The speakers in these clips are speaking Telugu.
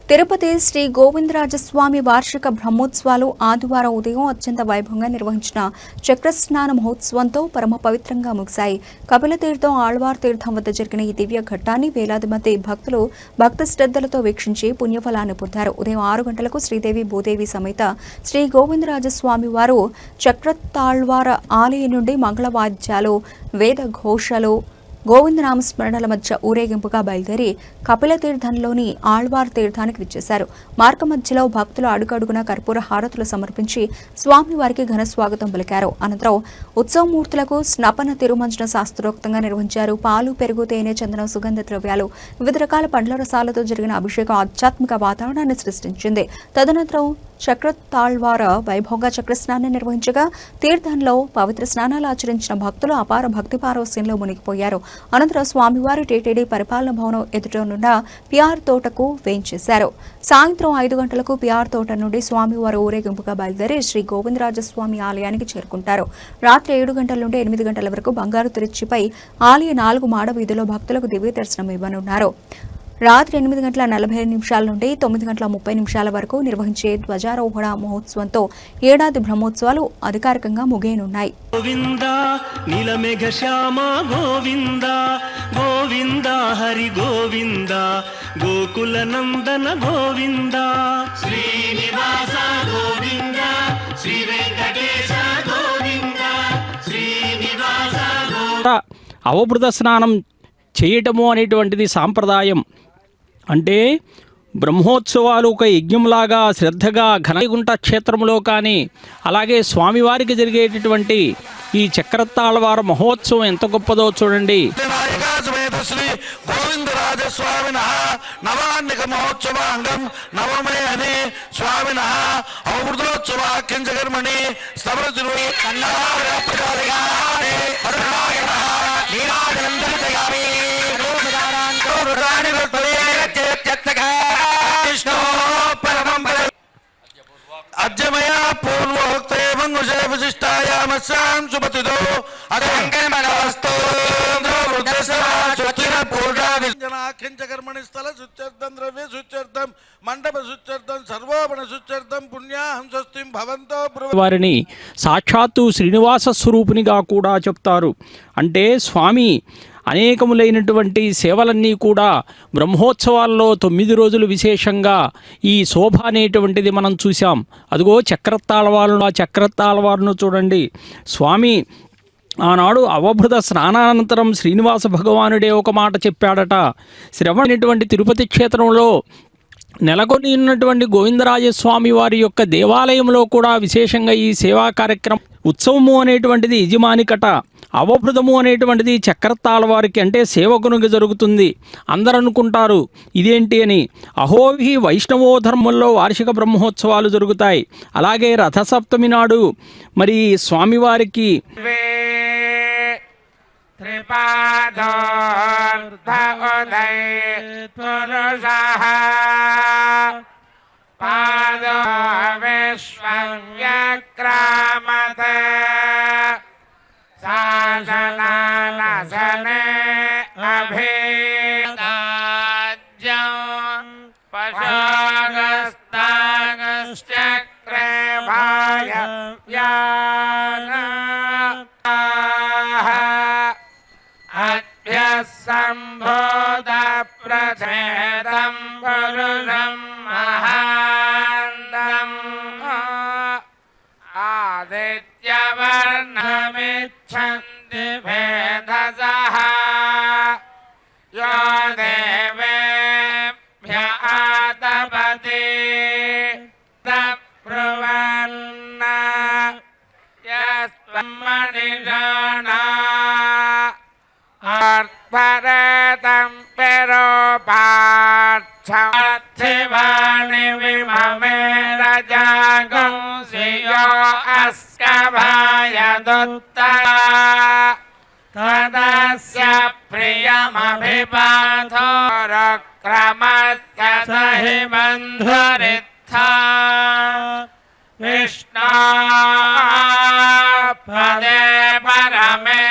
తిరుపతి శ్రీ గోవిందరాజస్వామి వార్షిక బ్రహ్మోత్సవాలు ఆదివారం ఉదయం అత్యంత వైభవంగా నిర్వహించిన చక్రస్నాన మహోత్సవంతో పరమ పవిత్రంగా ముగిశాయి. కపిలతీర్థం, ఆళ్వార్ తీర్థం వద్ద జరిగిన ఈ దివ్య ఘట్టాన్ని వేలాది మంది భక్తులు భక్తి శ్రద్ధలతో వీక్షించి పుణ్యఫలాన్ని పొందారు. ఉదయం 6 గంటలకు శ్రీదేవి భూదేవి సమేత శ్రీ గోవిందరాజస్వామి వారు చక్రతాళ్వార ఆలయం నుండి మంగళవాద్యాలు, వేద ఘోషలు, గోవిందనామ స్మరణల మధ్య ఊరేగింపుగా బయలుదేరి కపిలతీర్థంలోని ఆళ్వార్ తీర్థానికి విచ్చేశారు. మార్గ మధ్యలో భక్తులు అడుగడుగున కర్పూర హారతులు సమర్పించి స్వామివారికి ఘన స్వాగతం పలికారు. అనంతరం ఉత్సవమూర్తులకు స్నపన తిరుమంజన శాస్త్రోక్తంగా నిర్వహించారు. పాలు, పెరుగు, తేనె, చందనం, సుగంధ ద్రవ్యాలు, వివిధ రకాల పండ్ల రసాలతో జరిగిన అభిషేకం ఆధ్యాత్మిక వాతావరణాన్ని సృష్టించింది. తదనంతరం చక్రతాళ్వార వైభవంగా చక్రస్నానం నిర్వహించగా తీర్థంలో పవిత్ర స్నానాలు ఆచరించిన భక్తులు అపార భక్తి పారవస్యంలో మునిగిపోయారు. అనంతరం స్వామివారు టీటీడీ పరిపాలన భవనం ఎదుటనున్న పిఆర్ తోటకు వేంచేశారు. సాయంత్రం 5 గంటలకు పిఆర్ తోట నుండి స్వామివారు ఊరేగింపుగా బయలుదేరి శ్రీ గోవిందరాజస్వామి ఆలయానికి చేరుకుంటారు. రాత్రి 7 గంటల నుండి 8 గంటల వరకు బంగారు తిరుచిపై ఆలయ 4 మాడ వీధిలో భక్తులకు దివ్య దర్శనం ఇవ్వనున్నారు. రాత్రి 8:45 నుండి 9:30 వరకు నిర్వహించే ధ్వజారోహణ మహోత్సవంతో ఏడాది బ్రహ్మోత్సవాలు అధికారికంగా ముగియనున్నాయి. గోవింద నీలమేఘ శ్యామ గోవింద గోవింద హరి గోవింద గోకుల నందన గోవింద శ్రీనివాస గోవింద శ్రీ వెంకటేశ గోవింద శ్రీనివాస గోవింద. అవభృత స్నానం చేయటము అనేటువంటిది సాంప్రదాయం. అంటే బ్రహ్మోత్సవాలు ఒక యజ్ఞంలాగా శ్రద్ధగా ఘనగుంట క్షేత్రంలో కానీ అలాగే స్వామివారికి జరిగేటటువంటి ఈ చక్రతాళ్వార మహోత్సవం ఎంత గొప్పదో చూడండి. శ్రీ గోవిందరాజస్వామిన నవాన్నిక మహోత్సవాంగం నవమే అని స్వామిన అవృతోత్సవాఖ్యం జగర్మణి స్తమృతులు అద్యమయా పూర్వోక్తేవం విశిష్టాయామస్యాం సుపతిదో కర్మణి స్థల శుచ్యర్థం ద్రవ్య శుచ్యర్థం మండప శుచ్యర్థం సర్వోపణ శుచ్యర్థం పుణ్యాహం స్వస్తిం భవంతో. వారిని సాక్షాత్తు శ్రీనివాస స్వరూపునిగా కూడా చెప్తారు. అంటే స్వామి అనేకములైనటువంటి సేవలన్నీ కూడా బ్రహ్మోత్సవాల్లో 9 రోజులు విశేషంగా ఈ శోభ అనేటువంటిది మనం చూసాం. అదిగో చక్రతాళ్వారును, ఆ చక్రతాళ్వారును చూడండి. స్వామి ఆనాడు అవభృత స్నానానంతరం శ్రీనివాస భగవానుడే ఒక మాట చెప్పాడట. శ్రవణటువంటి తిరుపతి క్షేత్రంలో నెలకొని ఉన్నటువంటి గోవిందరాజస్వామి వారి యొక్క దేవాలయంలో కూడా విశేషంగా ఈ సేవా కార్యక్రమం ఉత్సవము అనేటువంటిది యజమానికట. అవభృతము అనేటువంటిది చక్రతాళ్వారికి అంటే సేవకునికి జరుగుతుంది. అందరూ అనుకుంటారు ఇదేంటి అని. అహోవి వైష్ణవో ధర్మంలో వార్షిక బ్రహ్మోత్సవాలు జరుగుతాయి. అలాగే రథసప్తమి నాడు మరి స్వామివారికి శాసనాలసనే అభిదాజ్యం పశోగస్తాగశ్చక్రే భాయవ్యాన అభ్యః సంబోధ ప్రచేదం పురుషం మహాంతం ఆదిత్యవర్ణమిచ్చంతి భేదసః యో దేవేభ్య ఆతపతి తప్రువన్న యస్మనిషాణా అర్పరేతం పెరోపార్థివాణి విమమే రజాగం శ్రియో అస్కభాయ దుత్తా తదస్య ప్రియమభిపాథో రక్రమస్య సహి బంధురిత్థా విష్ణు పదే పరమే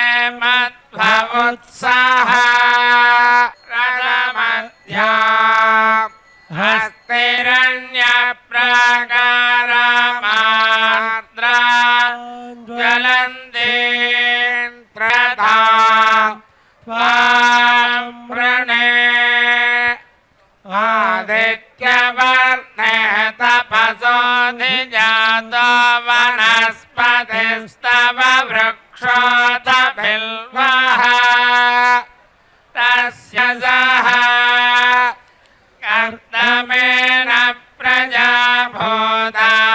మధ్వ उत्साह हस्ते हिरण्यप्राकारामा